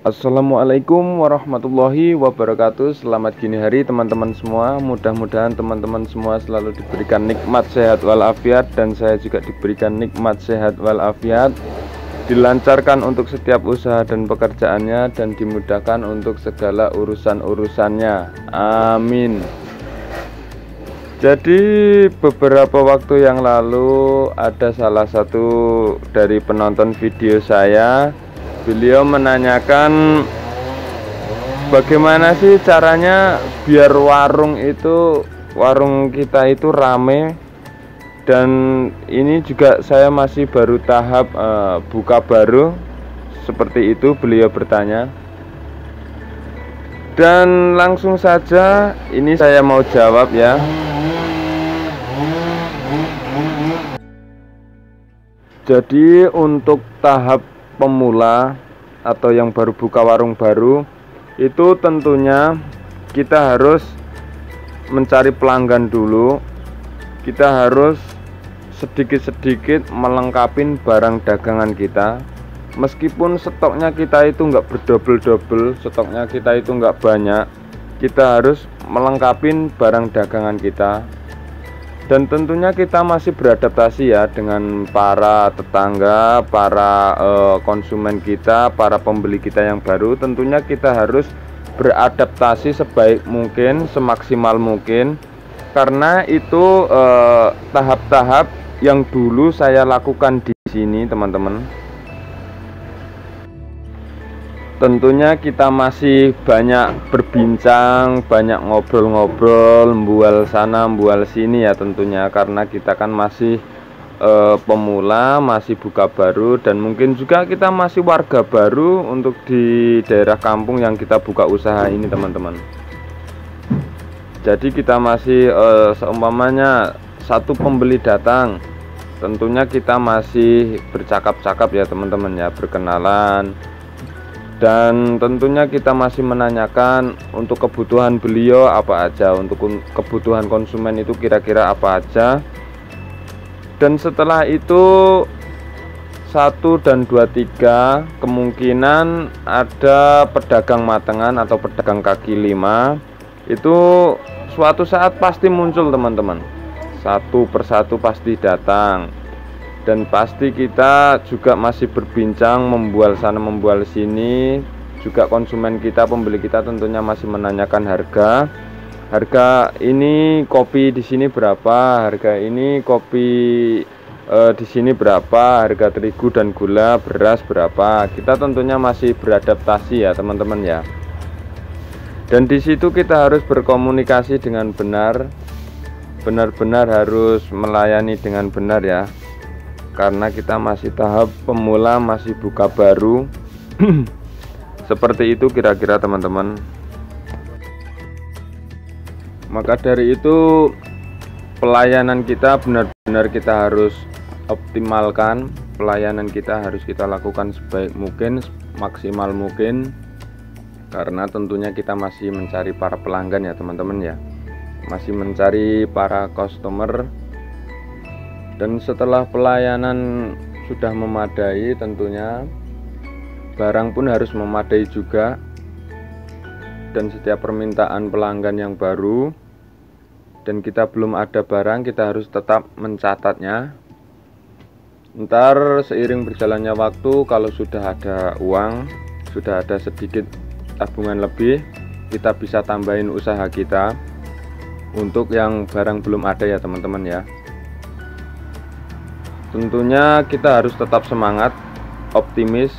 Assalamualaikum warahmatullahi wabarakatuh. Selamat gini hari teman-teman semua. Mudah-mudahan teman-teman semua selalu diberikan nikmat sehat walafiat, dan saya juga diberikan nikmat sehat walafiat, dilancarkan untuk setiap usaha dan pekerjaannya, dan dimudahkan untuk segala urusan-urusannya. Amin. Jadi beberapa waktu yang lalu ada salah satu dari penonton video saya. Beliau menanyakan bagaimana sih caranya biar warung kita itu rame. Dan ini juga saya masih baru tahap buka baru, seperti itu beliau bertanya. Dan langsung saja ini saya mau jawab ya. Jadi untuk tahap pemula atau yang baru buka warung baru, itu tentunya kita harus mencari pelanggan dulu. Kita harus sedikit-sedikit melengkapi barang dagangan kita. Meskipun stoknya kita itu nggak berdobel-dobel, stoknya kita itu nggak banyak, kita harus melengkapi barang dagangan kita. Dan tentunya kita masih beradaptasi ya dengan para tetangga, para konsumen kita, para pembeli kita yang baru. Tentunya kita harus beradaptasi sebaik mungkin, semaksimal mungkin. Karena itu tahap-tahap yang dulu saya lakukan di sini, teman-teman. Tentunya kita masih banyak berbincang, banyak ngobrol-ngobrol, mbual sana, mbual sini ya tentunya. Karena kita kan masih pemula, masih buka baru, dan mungkin juga kita masih warga baru untuk di daerah kampung yang kita buka usaha ini, teman-teman. Jadi kita masih seumpamanya satu pembeli datang, tentunya kita masih bercakap-cakap ya teman-teman ya, berkenalan. Dan tentunya kita masih menanyakan untuk kebutuhan beliau apa aja, untuk kebutuhan konsumen itu kira-kira apa aja. Dan setelah itu 1, 2, 3 kemungkinan ada pedagang matengan atau pedagang kaki 5 itu suatu saat pasti muncul, teman-teman. Satu persatu pasti datang. Dan pasti kita juga masih berbincang, membual sana membual sini. Juga konsumen kita, pembeli kita tentunya masih menanyakan harga. Harga ini kopi di sini berapa? Harga ini kopi di sini berapa? Harga terigu dan gula, beras berapa? Kita tentunya masih beradaptasi ya teman-teman ya. Dan di situ kita harus berkomunikasi dengan benar. Benar-benar harus melayani dengan benar ya. Karena kita masih tahap pemula, masih buka baru. Seperti itu kira-kira teman-teman. Maka dari itu pelayanan kita benar-benar kita harus optimalkan. Pelayanan kita harus kita lakukan sebaik mungkin, maksimal mungkin. Karena tentunya kita masih mencari para pelanggan ya teman-teman ya. Masih mencari para customer. Dan setelah pelayanan sudah memadai, tentunya barang pun harus memadai juga. Dan setiap permintaan pelanggan yang baru dan kita belum ada barang, kita harus tetap mencatatnya. Ntar seiring berjalannya waktu, kalau sudah ada uang, sudah ada sedikit tabungan lebih, kita bisa tambahin usaha kita untuk yang barang belum ada ya teman-teman ya. Tentunya kita harus tetap semangat, optimis.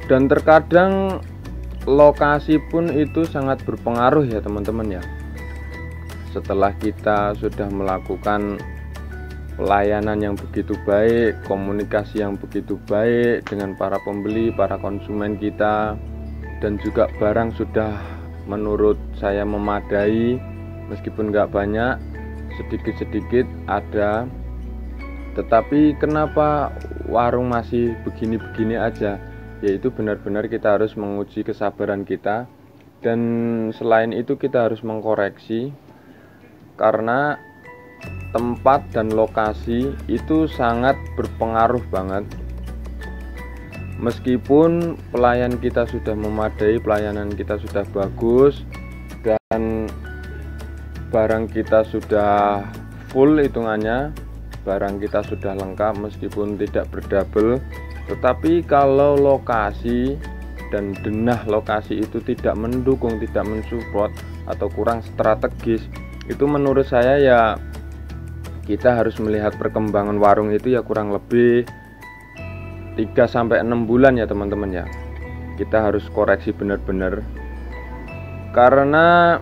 Dan terkadang lokasi pun itu sangat berpengaruh ya teman-teman ya. Setelah kita sudah melakukan pelayanan yang begitu baik, komunikasi yang begitu baik dengan para pembeli, para konsumen kita, dan juga barang sudah menurut saya memadai, meskipun nggak banyak, sedikit-sedikit ada. Tetapi kenapa warung masih begini-begini aja? Yaitu benar-benar kita harus menguji kesabaran kita. Dan selain itu kita harus mengkoreksi. Karena tempat dan lokasi itu sangat berpengaruh banget. meskipun pelayan kita sudah memadai, pelayanan kita sudah bagus, dan barang kita sudah full hitungannya, barang kita sudah lengkap meskipun tidak berdouble, tetapi kalau lokasi dan denah lokasi itu tidak mendukung, tidak mensupport atau kurang strategis, itu menurut saya ya kita harus melihat perkembangan warung itu ya kurang lebih 3-6 bulan ya teman-teman ya. Kita harus koreksi benar-benar, karena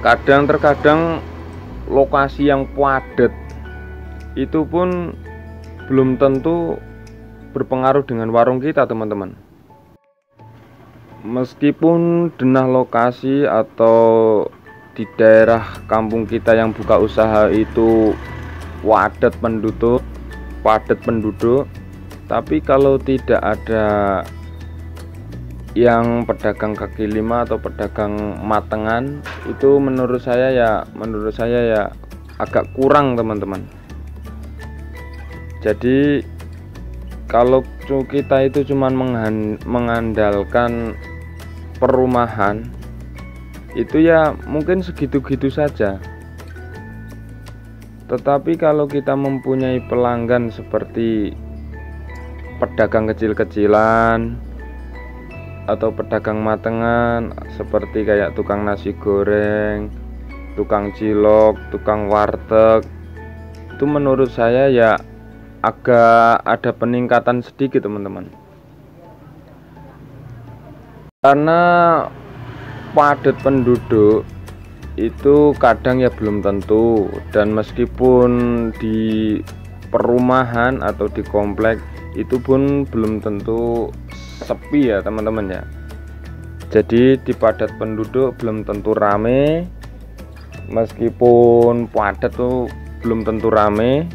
terkadang lokasi yang padat itu pun belum tentu berpengaruh dengan warung kita teman-teman. Meskipun denah lokasi atau di daerah kampung kita yang buka usaha itu padat penduduk, tapi kalau tidak ada yang pedagang kaki lima atau pedagang matengan, itu menurut saya ya agak kurang teman-teman. Jadi kalau kita itu cuma mengandalkan perumahan, itu ya mungkin segitu-gitu saja. Tetapi kalau kita mempunyai pelanggan seperti pedagang kecil-kecilan atau pedagang matengan, seperti kayak tukang nasi goreng, tukang cilok, tukang warteg, itu menurut saya ya agak ada peningkatan sedikit teman-teman. Karena padat penduduk itu kadang ya belum tentu, dan meskipun di perumahan atau di komplek itu pun belum tentu sepi ya teman-teman ya. Jadi di padat penduduk belum tentu rame, meskipun padat tuh belum tentu rame,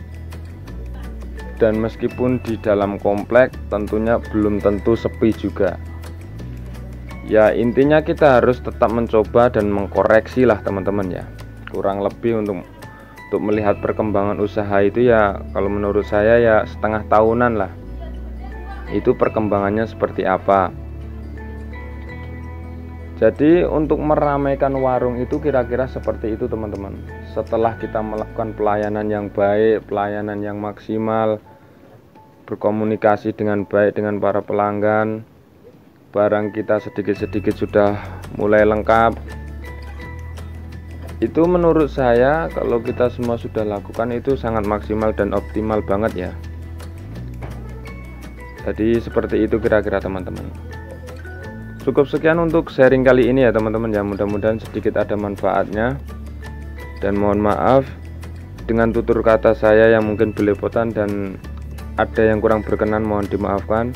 dan meskipun di dalam komplek tentunya belum tentu sepi juga. Ya intinya kita harus tetap mencoba dan mengkoreksi lah teman-teman ya. Kurang lebih untuk melihat perkembangan usaha itu ya, kalau menurut saya ya setengah tahunan lah, itu perkembangannya seperti apa. Jadi untuk meramaikan warung itu kira-kira seperti itu teman-teman. Setelah kita melakukan pelayanan yang baik, pelayanan yang maksimal, berkomunikasi dengan baik dengan para pelanggan, barang kita sedikit-sedikit sudah mulai lengkap, itu menurut saya kalau kita semua sudah lakukan itu sangat maksimal dan optimal banget ya. Jadi seperti itu kira-kira teman-teman. Cukup sekian untuk sharing kali ini ya teman-teman ya, mudah-mudahan sedikit ada manfaatnya, dan mohon maaf dengan tutur kata saya yang mungkin belepotan dan ada yang kurang berkenan, mohon dimaafkan.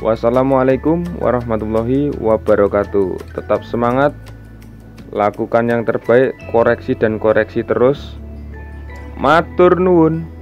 Wassalamualaikum warahmatullahi wabarakatuh. Tetap semangat, lakukan yang terbaik, koreksi dan koreksi terus. Matur nuwun.